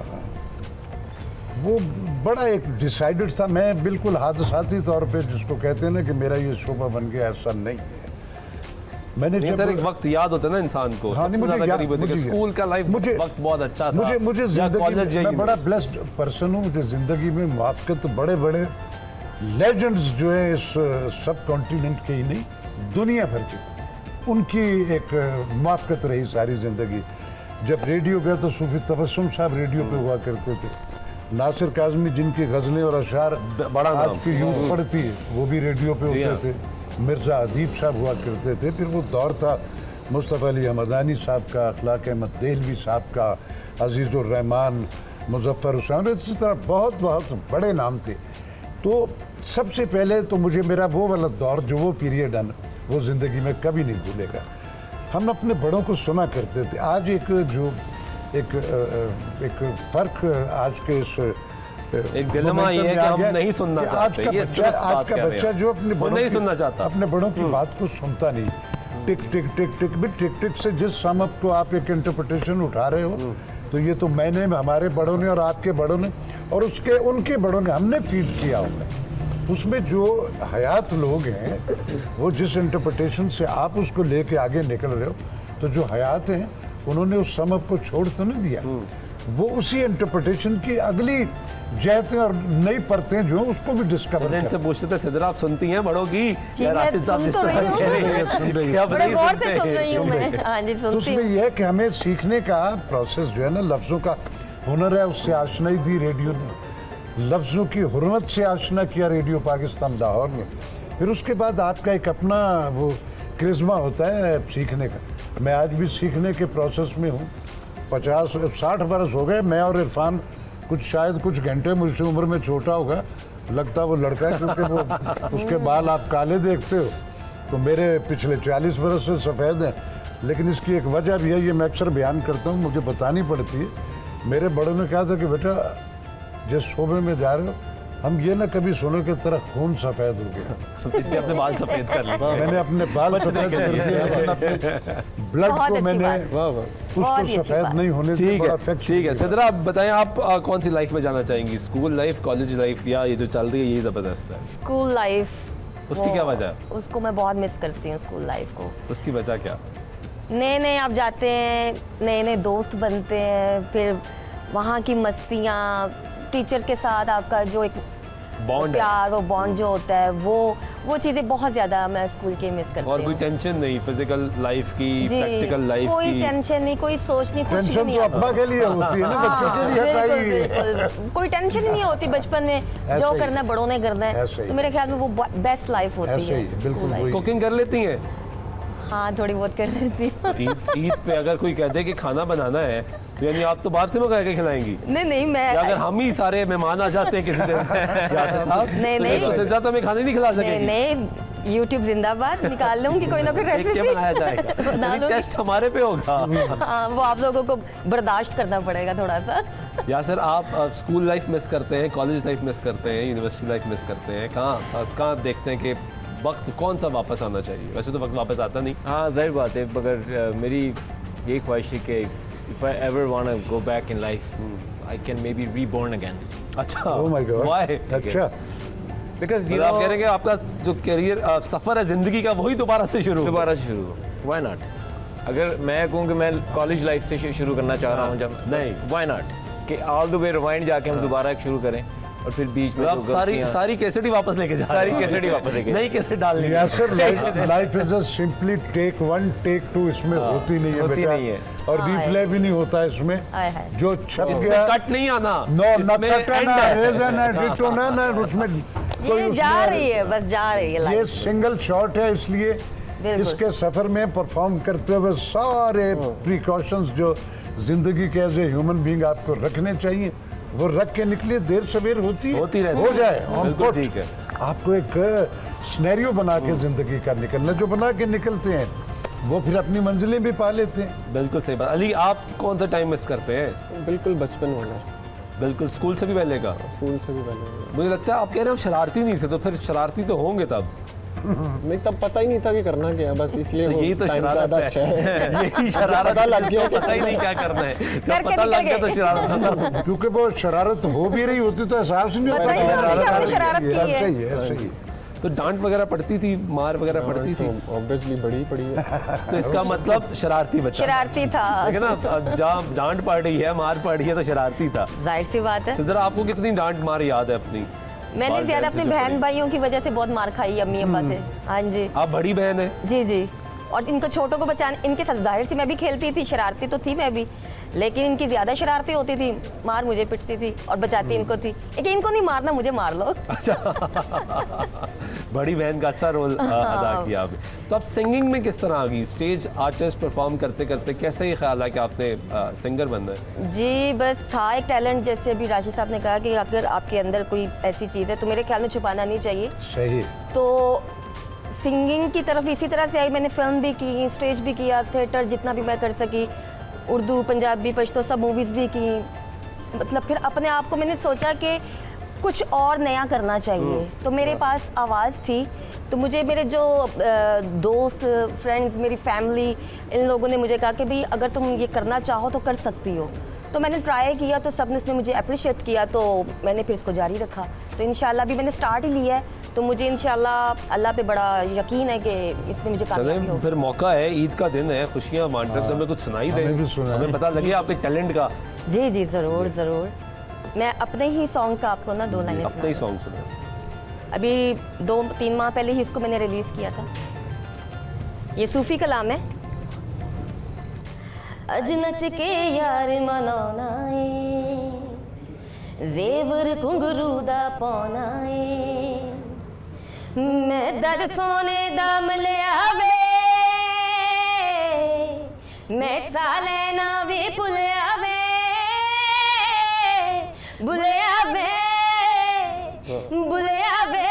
वो बड़ा एक डिसाइडेड था। मैं बिल्कुल हादसाती तौर पे जिसको कहते हैं ना कि मेरा ये शोबा बन गया, ऐसा नहीं है। मैंने जब एक वक्त याद होता है ना इंसान को, हाँ, सबसे ज़्यादा करीब होता है कि स्कूल का लाइफ वक्त बहुत अच्छा था, मुझे ज़िंदगी मैं बड़ा ब्लेस्ड पर्सन हूँ। मुझे ज़िंदगी में मुआफ़क़त बड़े बड़े लेजेंड्स जो है इस सब कॉन्टिनेंट के ही नहीं, दुनिया भर के, उनकी एक मुआफ़क़त रही सारी ज़िंदगी। जब रेडियो गया तो सूफी तबस्सुम साहब रेडियो पे हुआ करते थे, नासिर काज़मी जिनकी गज़लें और अशार बड़ा आपकी यूथ पढ़ती है वो भी रेडियो पे होते थे, मिर्ज़ा अदीब साहब हुआ करते थे। फिर वो दौर था मुस्तफ़ा अली हमदानी साहब का, अखलाक अहमद देहलवी साहब का, अजीज़ुर रहमान, मुजफ्फर हुसैन, इसी तरह बहुत बहुत बड़े नाम थे। तो सबसे पहले तो मुझे मेरा वो वाला दौर, जो वो पीरियड है ना, वो ज़िंदगी में कभी नहीं भूलेगा। हम अपने बड़ों को सुना करते थे। आज एक फ़र्क आज के इस एक डिलेमा ये है कि हम नहीं सुनना चाहते। ये आज का बच्चा जो नहीं सुनना चाहता, अपने बड़ों की बात को सुनता नहीं। टिक टिक टिक टिक भी टिक टिक से जिस समझ को आप एक इंटरप्रिटेशन उठा रहे हो, तो ये तो मैंने, हमारे बड़ों ने और आपके बड़ों ने और उनके बड़ों ने, हमने फीड किया होगा। उसमें जो हयात लोग हैं, वो जिस इंटरप्रिटेशन से आप उसको लेके आगे निकल रहे हो, तो जो हयात हैं उन्होंने उस समझ को छोड़ तो नहीं दिया। वो उसी इंटरप्रिटेशन की अगली जहतें और नई परतें जो उसको भी डिस्कवर तो इनसे पूछते थे, सिद्रा आप सुनती हैं बड़ों की? जी, मैं राशिद साहब सुन जिस तो तरह रही हूँ। कह रही हैं, सुन रही कि आप बड़े नहीं गौर सुनते से सुन हैं। रही हूँ मैं। हाँ जी, तो सुनती उसमें हूँ। यह है कि हमें सीखने का प्रोसेस जो है ना, लफ्ज़ों का हुनर है, उससे आशनाई दी रेडियो ने। लफ्ज़ों की हुर्मत से आशना किया रेडियो पाकिस्तान लाहौर में। फिर उसके बाद आपका एक अपना वो क्रिज्मा होता है सीखने का। मैं आज भी सीखने के प्रोसेस में हूँ। 50-60 बरस हो गए। मैं और इरफान शायद कुछ घंटे मुझसे उम्र में छोटा होगा, लगता वो लड़का है, क्योंकि वो उसके बाल आप काले देखते हो, तो मेरे पिछले 40 बरस से सफ़ेद हैं। लेकिन इसकी एक वजह भी है, ये मैं अक्सर बयान करता हूँ, मुझे बतानी पड़ती है। मेरे बड़ों ने कहा था कि बेटा, जिस शोबे में जा रहे हो, हम ये ना कभी सुनो कि तेरा खून सफ़ेद हो गया। तो इसलिए अपने बाल सफेद कर लिए। मैंने अपने बाल सफ़ेद कर दिए, ब्लड बहुत को अच्छी मैंने बात। उसको बहुत ही अच्छी सफ़ेद बात। नहीं होने से ठीक बड़ा है, affection ठीक है। दिया। सिद्रा, आप बताएं, आप कौन सी लाइफ में जाना चाहेंगी? स्कूल लाइफ, कॉलेज लाइफ, या ये जो चल रही है ये ज़बरदस्त है? School life. उसकी क्या वजह है? उसको मैं बहुत मिस करती हूँ, स्कूल लाइफ को। उसकी वजह क्या? नए नए आप जाते हैं, नए नए दोस्त बनते हैं, फिर वहाँ की मस्तियाँ, टीचर के साथ आपका जो एक बॉन्ड है। प्यार, वो बॉन्ड जो होता है, वो चीज़ें बहुत ज़्यादा मैं स्कूल के मिस करती हूँ। और कोई टेंशन नहीं, फिजिकल लाइफ की, प्रैक्टिकल लाइफ कोई की? टेंशन नहीं, कोई सोच नहीं, कुछ भी टेंशन नहीं तो आता। अब्बा के लिए होती है ना, बच्चों के लिए बिल्कुल, हटाई। बिल्कुल। कोई टेंशन ही नहीं होती बचपन में, जो ही। करना है बड़ों ने करना है। ऐसे ही। तो मेरे ख्याल में वो बेस्ट लाइफ होती ऐसे है, ही, बिल्कुल स्कूल लाइफ। वही। कुकिंग कर लेती हैं? हाँ, थोड़ी बहुत कर लेती हूँ। ईद पे अगर कोई कहते कि खाना बनाना है, तो यानी आप तो बाहर से मंगा के खिलाएंगी? नहीं, मैं या अगर हम ही सारे मेहमान आ जाते हैं किसी दिन यासिर साहब, नहीं। तो सिद्रा तो हमें खाना ही नहीं खिला सकेगी। नहीं, यूट्यूब जिंदाबाद, निकाल लूंगी कोई ना कोई देख के रेसिपी। बनाया जाएगा। बना यानी लूंगी। टेस्ट हमारे पे होगा। हाँ, वो आप लोगों को बर्दाश्त करना पड़ेगा थोड़ा सा। यासिर, आप स्कूल लाइफ मिस करते हैं, कॉलेज लाइफ मिस करते हैं, यूनिवर्सिटी लाइफ मिस करते हैं? कहाँ देखते हैं कि वक्त कौन सा वापस आना चाहिए? वैसे तो वक्त वापस आता नहीं। हाँ, जाहिर बात है, मगर मेरी ये ख्वाहिश है कि if I ever want to go back in life, I can maybe reborn again. अच्छा, Oh my God. Why? अच्छा, Because you मतलब आप know, कह रहे हैं कि आपका जो करियर सफर है जिंदगी का, वही दोबारा से शुरू हो। दोबारा शुरू हो, why not? अगर मैं कहूँ कि मैं कॉलेज लाइफ से शुरू करना चाह रहा हूँ, जब नहीं। why not? कि ऑल द वे रिवाइंड जाके हम दोबारा एक शुरू करें, और फिर बीच में आप जो सारी गलतियाँ- सारी कैसेट ही वापस लेके जा सारी रहे हैं। कैसेट ही वापस लेके नई कैसेट डाल लेंगे। Yasir, life is simply take 1 take 2, इसमें होती नहीं है होती बेटा। नहीं है। और हाँ, रिप्ले भी नहीं होता है इसमें। हाय, हाय। जो छप इसमें गया, कट नहीं आना। नो ना इसमें कट end ना है। रेज़र ना डिटो ना उसमें कोई ये उसमें- जा रही है, बस जा रही है ये लाइफ। सिंगल शॉट है, इसलिए बिल्कुल। इसके सफर में परफॉर्म करते हुए सारे प्रिकॉशंस जो जिंदगी के एज ए ह्यूमन बीइंग आपको रखने चाहिए, वो रख के निकलिए। देर सवेर होती है, होती रहती हो है। जाए on बिल्कुल foot। ठीक है। आपको एक सिनेरियो बना के जिंदगी का निकलना, जो बना के निकलते हैं वो फिर अपनी मंजिलें भी पा लेते हैं। बिल्कुल सही बात। अली, आप कौन सा टाइम मिस करते हैं? बिल्कुल बचपन वाला, बिल्कुल स्कूल से भी पहले का। स्कूल से भी पहले। मुझे लगता है आप कह रहे हैं हम शरारती नहीं थे, तो फिर शरारती तो होंगे तब। नहीं, तब पता ही नहीं था कि करना क्या है, बस इसलिए तो वो यही तो time शरारत ज़्यादा अच्छा है। है। यही शरारत पता लग है, गया जिसको पता ही नहीं क्या करना है, जब करके पता लग निकल गया तो गए। शरारत। क्योंकि वो शरारत हो भी रही होती तो एहसास ही नहीं होता पता ही कि नहीं होता कि आपने आ शरारत रही की है। ऐसे ही है, ऐसे ही। तो डांट वगैरह पड़ती थी, मार वगैरह पड़ती थी, तो ऑब्वियसली बड़ी पड़ी है। तो इसका मतलब शरारती बच्चा। शरारती था, ठीक है ना? अब जहाँ डांट पड़ रही है, मार पड़ रही है, तो शरारती था। जाहिर सी बात है। सिद्रा, आपको कितनी डांट मार याद है अपनी? मैंने बाल ज्यादा बहन से अपने जो बहन पड़ी। भाइयों की वजह से बहुत मार खाई अम्मी अब्बा से। हाँ जी, आप बड़ी बहन है? जी। और इनको छोटों को बचाने, इनके साथ जाहिर सी मैं भी खेलती थी, शरारती तो थी मैं भी, लेकिन इनकी ज्यादा शरारती होती थी, मार मुझे पिटती थी और बचाती इनको थी। लेकिन इनको नहीं मारना, मुझे मार लो। अच्छा। बड़ी बहन का अच्छा रोल अदा किया आपने। तो आप सिंगिंग में किस तरह आ गई? स्टेज आर्टिस्ट परफॉर्म करते करते कैसे ये ख्याल आया कि आपने सिंगर बनना है? जी बस था एक टैलेंट, जैसे अभी राशिद साहब ने कहा कि अगर आपके अंदर कोई ऐसी चीज़ है तो मेरे ख्याल में छुपाना नहीं चाहिए। सही। तो सिंगिंग की तरफ इसी तरह से आई। मैंने फिल्म भी की, स्टेज भी किया, थिएटर जितना भी मैं कर सकी, उर्दू, पंजाबी, पश्तो सब मूवीज़ भी की। मतलब फिर अपने आप को मैंने सोचा कि कुछ और नया करना चाहिए। तो मेरे पास आवाज़ थी, तो मुझे मेरे जो दोस्त, फ्रेंड्स, मेरी फैमिली, इन लोगों ने मुझे कहा कि भाई अगर तुम ये करना चाहो तो कर सकती हो। तो मैंने ट्राई किया, तो सबने उसने मुझे अप्रिशिएट किया, तो मैंने फिर इसको जारी रखा। तो इंशाल्लाह अभी मैंने स्टार्ट ही लिया है, तो मुझे इंशाल्लाह अल्लाह पे बड़ा यकीन है कि इसमें मुझे कामयाबी चलें होगी। फिर मौका है, ईद का दिन है, खुशियाँ बांट रहे, तो हमें कुछ सुनाई दे, हमें भी सुनाएं। हमें पता लगे आपके टैलेंट का। जी जी ज़रूर ज़रूर। मैं अपने ही सॉन्ग का आपको ना 2 लाइनें अपना ही सुनाऊं। सॉन्ग सुना। अभी 2-3 माह पहले ही इसको मैंने रिलीज़ किया था। ये सूफ़ी कलाम है। अज नच के यार मनाना है, जेवर घुंघरू दा पाना है, मैं दर सोने दा मिलिया वे, मैं साले ना भी भुलिया वे, भुलिया वे, भुलिया वे,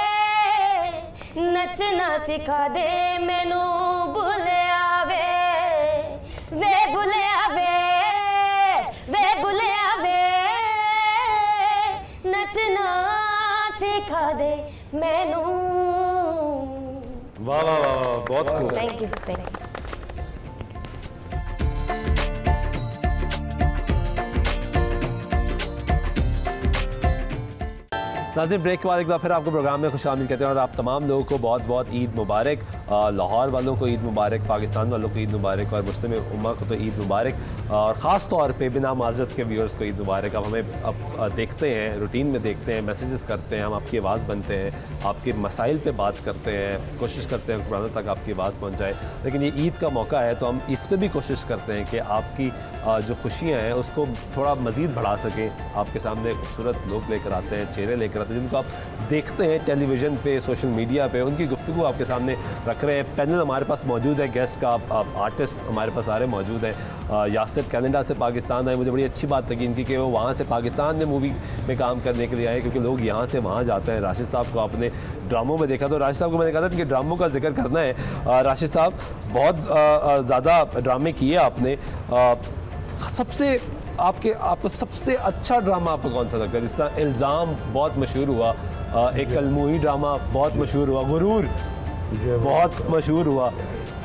नचना सिखा दे मैनू भुलिया वे, वे भुलिया वे, वे भुलिया वे, नचना सिखा दे मैनू। वाह वाह वाह वाह, बहुत खूब। Thank you, thank you. नाज़रीन, ब्रेक के बाद एक बार फिर आपको प्रोग्राम में खुशामदीद कहते हैं और आप तमाम लोगों को बहुत बहुत ईद मुबारक। लाहौर वालों को ईद मुबारक, पाकिस्तान वालों को ईद मुबारक और मुस्लिम उम्मा को तो ईद मुबारक, और ख़ास तौर पे बिना माज़रत के व्यूअर्स को ईद मुबारक। अब हमें अब देखते हैं, रूटीन में देखते हैं, मैसेजेस करते हैं, हम आपकी आवाज़ बनते हैं, आपके मसाइल पे बात करते हैं, कोशिश करते हैं कुरान तक आपकी आवाज़ पहुँच जाए। लेकिन ये ईद का मौका है तो हम इस पर भी कोशिश करते हैं कि आपकी जो खुशियाँ हैं उसको थोड़ा मज़ीद बढ़ा सकें। आपके सामने खूबसूरत लोग लेकर आते हैं, चेहरे लेकर आते हैं जिनको आप देखते हैं टेलीविज़न पे, सोशल मीडिया पे, उनकी गुफ्तगू आपके सामने रख रहे हैं। पैनल हमारे पास मौजूद है, गेस्ट का आर्टिस्ट हमारे पास सारे मौजूद हैं। यासिर कनाडा से पाकिस्तान आए, मुझे बड़ी अच्छी बात लगी इनकी कि वो वहाँ से पाकिस्तान में मूवी में काम करने के लिए आए, क्योंकि लोग यहाँ से वहाँ जाते हैं। राशिद साहब को आपने ड्रामों में देखा, तो राशिद साहब को मैंने कहा था कि ड्रामों का जिक्र करना है। राशिद साहब बहुत ज़्यादा ड्रामे किए आपने, सबसे आपको सबसे अच्छा ड्रामा आपको कौन सा लगता है? जिस तरह इल्ज़ाम बहुत मशहूर हुआ, एक अलमुई ड्रामा बहुत मशहूर हुआ, गुरूर बहुत मशहूर हुआ,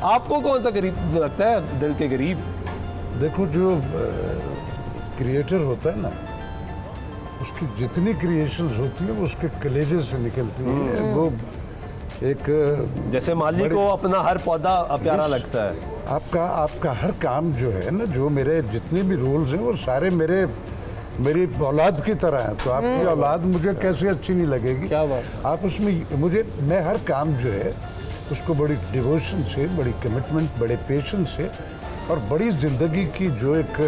आपको कौन सा करीब लगता है, दिल के करीब? देखो, जो क्रिएटर होता है ना, उसकी जितनी क्रिएशंस होती है वो उसके कलेजे से निकलती है। वो एक जैसे माली को अपना हर पौधा प्यारा लगता है। आपका हर काम जो है ना, जो मेरे जितने भी रोल्स हैं वो सारे मेरी औलाद की तरह है। तो आपकी औलाद मुझे कैसे अच्छी नहीं लगेगी? क्या बात। आप उसमें मैं हर काम जो है उसको बड़ी डिवोशन से, बड़ी कमिटमेंट, बड़े पेशेंस से और बड़ी ज़िंदगी की जो एक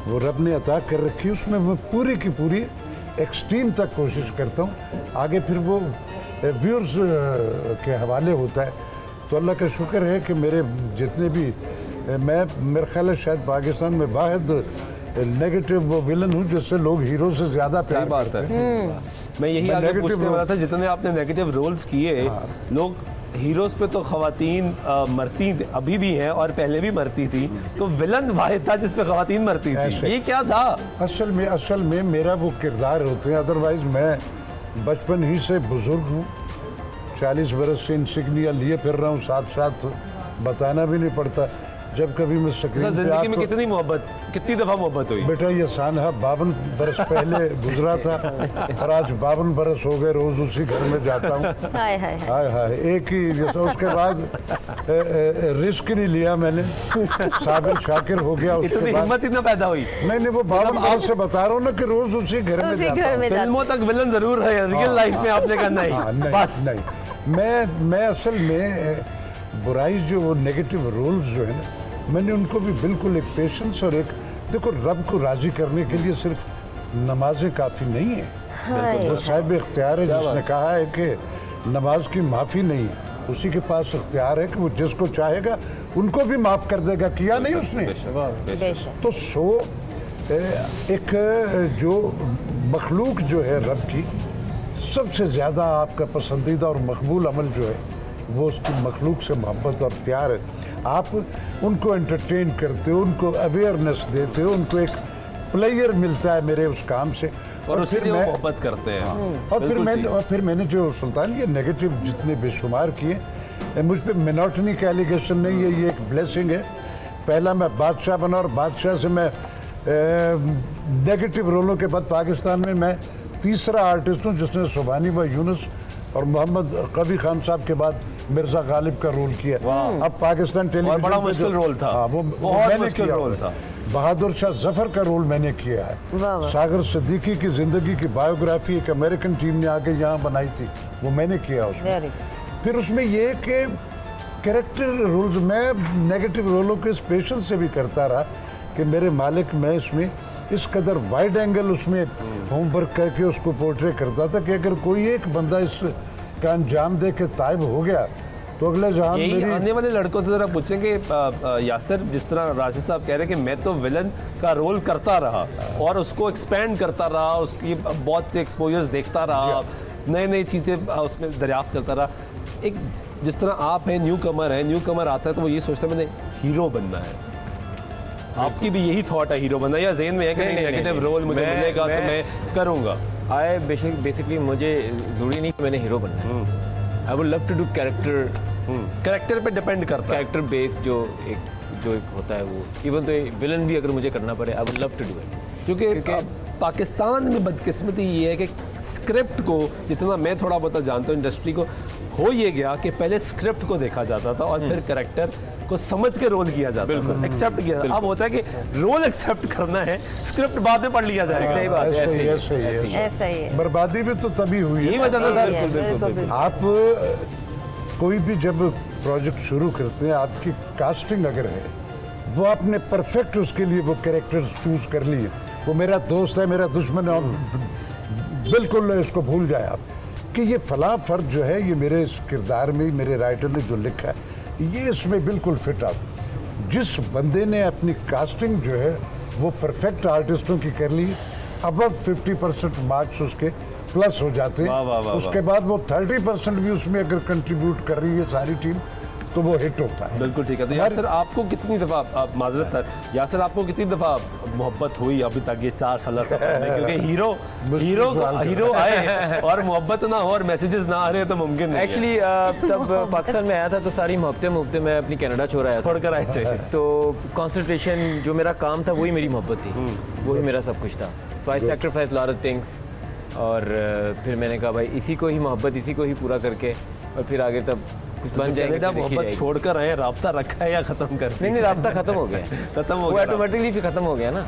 वो रब ने अता कर रखी है उसमें मैं पूरी की पूरी एक्सट्रीम तक कोशिश करता हूँ। आगे फिर वो व्यूअर्स के हवाले होता है। तो अल्लाह का शुक्र है कि मेरे जितने भी मेरे ख्याल है शायद पाकिस्तान में वाहिद नेगेटिव वो विलन हूँ जिससे लोग हीरो से ज़्यादा प्यार बात है। मैं यही आगे पूछने वाला था, जितने आपने नेगेटिव रोल्स किए, लोग हीरोज़ पे तो ख़वातीन मरती अभी भी हैं और पहले भी मरती थी, तो विलन वाहिद था जिस पे ख़वातीन मरती थी, ये क्या था? असल में मेरा वो किरदार होते हैं। अदरवाइज़ मैं बचपन ही से बुज़ुर्ग हूँ, 40 बरस से इंसिग्निया लिए फिर रहा हूँ, साथ साथ बताना भी नहीं पड़ता। जब कभी मैं स्क्रीन पे ज़िंदगी में कितनी दफ़ा मोहब्बत हुई? बेटा ये सानहा 52 बरस पहले गुजरा था और आज 52 बरस हो गए, रोज़ उसी घर में जाता हूँ। हाय हाय हाय। हाय हाय, एक ही जैसा। उसके बाद रिस्क नहीं लिया मैंने, साबिर शाकिर हो गया। उसके इतनी बाद हिम्मत इतना पैदा हुई? नहीं वो 52 बरस से बता रहा हूँ ना कि रोज़ उसी घर में उसी जाता घर हूँ। में जाते फिल्मों तक विलन जरूर है, रियल लाइफ में आपने करना नहीं, बस नहीं। मैं असल में बुराई जो वो नेगेटिव रोल्स जो है ना, मैंने उनको भी बिल्कुल एक पेशेंस और एक, देखो रब को राजी करने के लिए सिर्फ नमाजें काफ़ी नहीं है। वो साहिब इख्तियार है जिसने कहा है कि नमाज की माफ़ी नहीं है, उसी के पास इख्तियार है कि वो जिसको चाहेगा उनको भी माफ़ कर देगा, किया नहीं उसने। बेशक। तो एक जो मखलूक जो है रब की, सबसे ज़्यादा आपका पसंदीदा और मकबूल अमल जो है वो उसकी मखलूक से मोहब्बत और प्यार है। आप उनको एंटरटेन करते हो, उनको अवेयरनेस देते हो, उनको एक प्लेयर मिलता है मेरे उस काम से, और उसी लिए वो मोहब्बत करते हैं। और फिर मैंने जो सुल्तान ये नेगेटिव जितने बेशुमार किए, मुझ पे मिनोटनी का एलिगेशन नहीं है, ये एक ब्लेसिंग है। पहला मैं बादशाह बना और बादशाह से मैं नेगेटिव रोलों के बाद पाकिस्तान में मैं तीसरा आर्टिस्ट हूँ जिसने सुभानी व यूनुस और मोहम्मद कबी खान साहब के बाद मिर्जा गालिब का रोल किया। अब पाकिस्तान टेलीविजन बड़ा पे मुश्किल जो- रोल था। हाँ, वो बहुत मैंने मुश्किल किया रोल हुआ था। है। बहादुर शाह जफर का रोल मैंने किया है। वाह वाह। सागर सिद्दीकी की जिंदगी की बायोग्राफी एक अमेरिकन टीम ने आके यहाँ बनाई थी, वो मैंने किया उसमें। वेरी फिर उसमें ये कि कैरेक्टर रोल्स में नेगेटिव रोलों के इस पेशेंस से भी करता रहा कि मेरे मालिक मैं इसमें इस कदर वाइड एंगल उसमें होमवर्क करके उसको पोर्ट्रे करता था कि अगर कोई एक बंदा इस का अंजाम दे के तायब हो गया तो अगले जहां यही मेरी आने वाले लड़कों से जरा पूछेंगे यासिर, जिस तरह राशिद साहब कह रहे हैं कि मैं तो विलन का रोल करता रहा और उसको एक्सपेंड करता रहा, उसकी बहुत से एक्सपोजर्स देखता रहा, नई नई चीज़ें उसमें दरियाफ्त करता रहा। एक जिस तरह आप हैं, न्यू कमर है, न्यू कमर आता है तो वो ये सोचता है मैंने हीरो बनना है। आपकी भी यही थॉट है हीरो बनना, या जेन में है कि नहीं, नहीं, नेगेटिव नहीं, रोल मुझे मैं- मिलेगा तो मैं- मैं करूँगा? आई बेसिकली मुझे जरूरी नहीं कि मैंने हीरो बनना है। I would love to do character character पे डिपेंड करता है। कैरेक्टर बेस्ड जो एक होता है वो, इवन तो विलन भी अगर मुझे करना पड़े I would love to do it. क्योंकि पाकिस्तान में बदकिस्मती ये है कि स्क्रिप्ट को, जितना मैं थोड़ा बहुत जानता हूँ इंडस्ट्री को, हो ये गया कि पहले स्क्रिप्ट को देखा जाता था और फिर कैरेक्टर को समझ के रोल किया जाता था, एक्सेप्ट किया जाता। अब होता है कि रोल एक्सेप्ट करना है, स्क्रिप्ट बाद में पढ़ लिया जाएगा। सही बात है, ऐसे ही, ऐसे ही, ऐसे ही, ऐसा ही है। बर्बादी भी तो तभी हुई यही है। वजह था सर। बिल्कुल, बिल्कुल, बिल्कुल। आप कोई भी जब प्रोजेक्ट शुरू करते हैं, आपकी कास्टिंग अगर है, वो आपने परफेक्ट उसके लिए वो कैरेक्टर्स चूज कर लिए। वो मेरा दोस्त है, मेरा दुश्मन है, और बिल्कुल इसको भूल जाए आप कि ये फला फर्ज जो है ये मेरे इस किरदार में मेरे राइटर ने जो लिखा है ये इसमें बिल्कुल फिट आप। जिस बंदे ने अपनी कास्टिंग जो है वो परफेक्ट आर्टिस्टों की कर ली, अब 50% मार्क्स उसके प्लस हो जाते हैं। वाह, वाह, वाह, उसके बाद वो 30% भी उसमें अगर कंट्रीब्यूट कर रही है सारी टीम तो वो हिट होता है। बिल्कुल ठीक है। तो यासर आपको कितनी दफ़ा, माजरत था यासर, आपको कितनी दफ़ा मोहब्बत हुई अभी तक ये 4 साल सफर में? क्योंकि हीरो आए और मोहब्बत ना हो और मैसेजेस ना आ रहे तो मुमकिन नहीं है। एक्चुअली तब पाकिस्तान में आया था तो सारी मोहब्बतें मैं अपनी कनाडा छोड़ आया था। छोड़ कर आए थे। तो कंसंट्रेशन जो मेरा काम था वही मेरी मोहब्बत थी, वही मेरा सब कुछ था। सो आई सैक्रिफाइस लॉट ऑफ थिंग्स। और फिर मैंने कहा भाई इसी को ही मोहब्बत, इसी को ही पूरा करके और फिर आगे तब कुछ बन जाएगा। कनाडा मोहब्बत छोड़कर आए, राब्ता रखा है या खत्म कर? नहीं, राब्ता खत्म हो गया। खत्म हो वो गया। ऑटोमेटिकली फिर खत्म हो गया ना,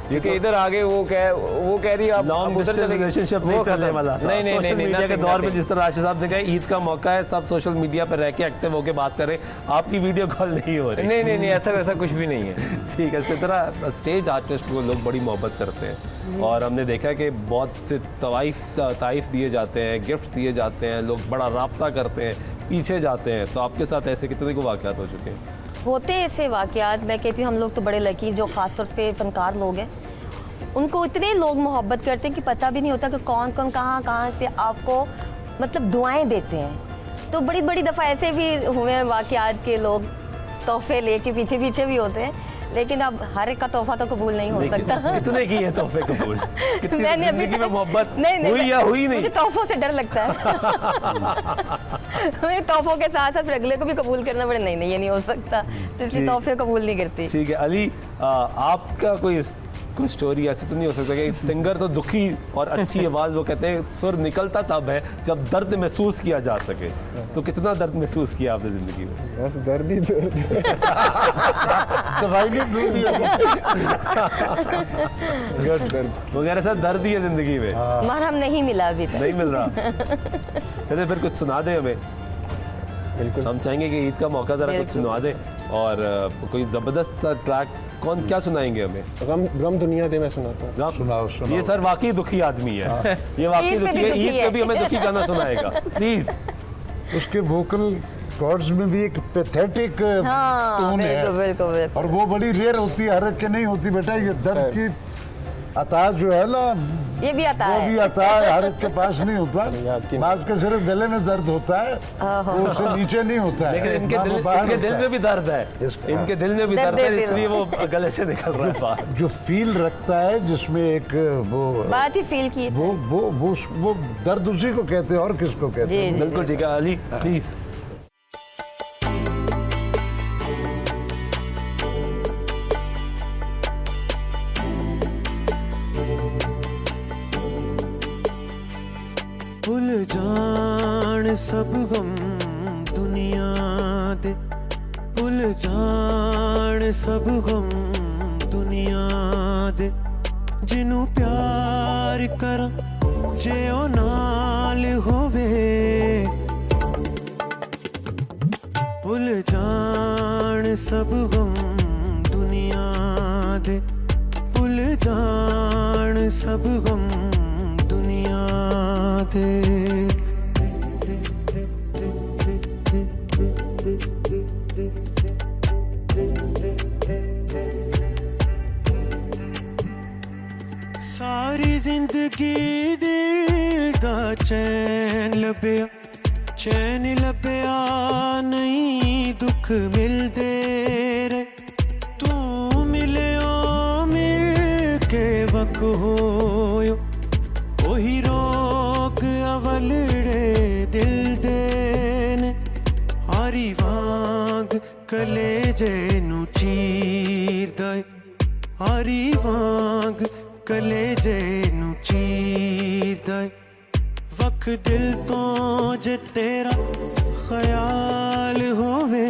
क्योंकि इधर आगे वो कह रही है आप लॉन्ग उधर डिस्टेंस चले गए। रिलेशनशिप वो नहीं चलने खत्म। वाला था। नहीं, सोशल मीडिया के nothing, दौर में nothing। जिस तरह राशिद साहब ने कहा ईद का मौका है, सब सोशल मीडिया पर रह के एक्टिव होकर बात करें, आपकी वीडियो कॉल नहीं हो रही। नहीं, ऐसा वैसा कुछ भी नहीं है। ठीक है। इसी तरह स्टेज आर्टिस्ट को लोग बड़ी मोहब्बत करते हैं और हमने देखा है कि बहुत से तारीफ दिए जाते हैं, गिफ्ट दिए जाते हैं, लोग बड़ा राब्ता करते हैं, पीछे जाते हैं। तो आपके साथ ऐसे कितने को वाक़यात हो चुके हैं? होते हैं ऐसे वाक़यात। मैं कहती हूँ हम लोग तो बड़े लकी, जो ख़ासतौर पे फ़नकार लोग हैं, उनको इतने लोग मोहब्बत करते हैं कि पता भी नहीं होता कि कौन कौन कहाँ से आपको मतलब दुआएं देते हैं। तो बड़ी बड़ी दफ़ा ऐसे भी हुए हैं वाक़यात के लोग तोहफे लेके पीछे भी होते हैं, लेकिन अब हर एक का तोहफा तो कबूल नहीं हो सकता। कितने की है तोहफे कबूल? कितनी मैंने अभी जिंदगी में मोहब्बत नहीं, हुई या हुई नहीं? मुझे तोहफों से डर लगता है। मैं तोहफों के साथ साथ अगले को भी कबूल करना पड़े, नहीं ये नहीं हो सकता, तो इसलिए जी। तोहफे कबूल नहीं करती। ठीक है। अली, आपका कोई स्टोरी ऐसे तो नहीं हो सकता कि सिंगर तो दुखी और अच्छी आवाज़, वो कहते हैं सुर निकलता तब है जब दर्द महसूस किया जा सके। तो कितना दर्द महसूस किया आपने ज़िंदगी में? बस दर्द ही दर्द है। दवाई ने ढूंढ दिया। दर्द वगैरह सा दर्द ही है ज़िंदगी में, मरहम नहीं मिला अभी तक। नहीं मिल रहा। चलिए फिर कुछ सुना दे हमें। बिल्कुल। हम चाहेंगे कि ईद का मौका ज़रा कुछ बिल्कुल। सुना दे और कोई ज़बरदस्त सा ट्रैक क्या सुनाएंगे हमें? गम दुनिया दे मैं सुनाता हूँ। सुनाओ। ये सर वाकई दुखी आदमी है, ये वाकई ईद पे दुखी भी है। दुखी ईद पे है। भी हमें दुखी गाना सुनाएगा प्लीज। उसके वोकल कॉर्ड्स में भी एक पैथेटिक हाँ टोन है बिल्कुल बिल्कुल बिल्कुल। और वो बड़ी रेयर होती है, हर एक के नहीं होती बेटा। ये दर्द की अता जो है ना, ये भी आता वो है। भी आता है, हर एक के पास नहीं होता। आपकी- बाज के सिर्फ गले में दर्द होता है, वो उससे नीचे नहीं होता है। लेकिन इनके ना, दिल, वो बाहर इनके होता दिल है। में भी दर्द है, इनके दिल में भी दर्द दर्द है, दिल। इसलिए वो गले से निकल रहा है बाहर। जो फील रखता है, जिसमें एक वो बात ही फील की थी। वो दर्द उसी को कहते हैं, और किसको कहते जी हैं? जी बिल्कुल ठीक है अली, प्लीज। भुल जान सब गम दुनिया दे, भुल जान सब गम दुनिया दे, जिन्हों प्यार करा जे ओ नाल होवे, भुल जान सब गम दुनिया दे, भुल जान सब गम दुनिया दे। सारी जिंदगी दिल दा चैन लभ्या, चैन लभ्या नहीं दुख मिलदे रे, तू मिले ओ मिल के वक होयो, ओही रोग अवलड़े दिल दे ने, हारी वांग कलेजे नू चीर दे, हारी वांग कलेजे नू चीर दे, वक दिल तो जे तेरा ख्याल होवे,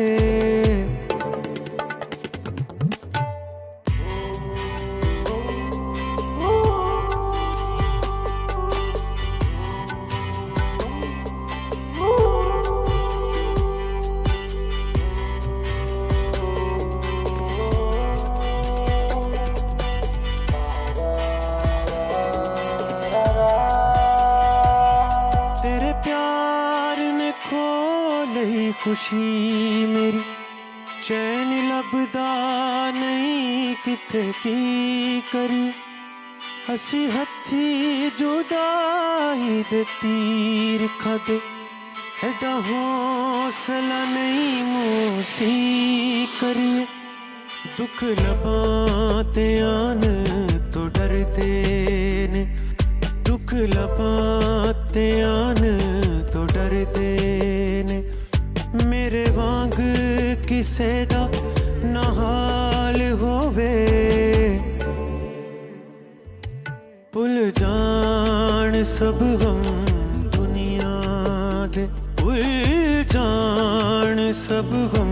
तेरे प्यार ने खो लई खुशी मेरी, चैन लभदा नहीं किथे की करी, हसी हथी जुदाई दे तीर खादे, एडा हौसला नहीं मूसी करिए, दुख लबाते आन तो डरते ने, दुख लबाते आन तो डरते ने, मेरे वांग किसे दा ना हाल होवे, भुल जान सब गम दुनिया दे, भुल जान सब गम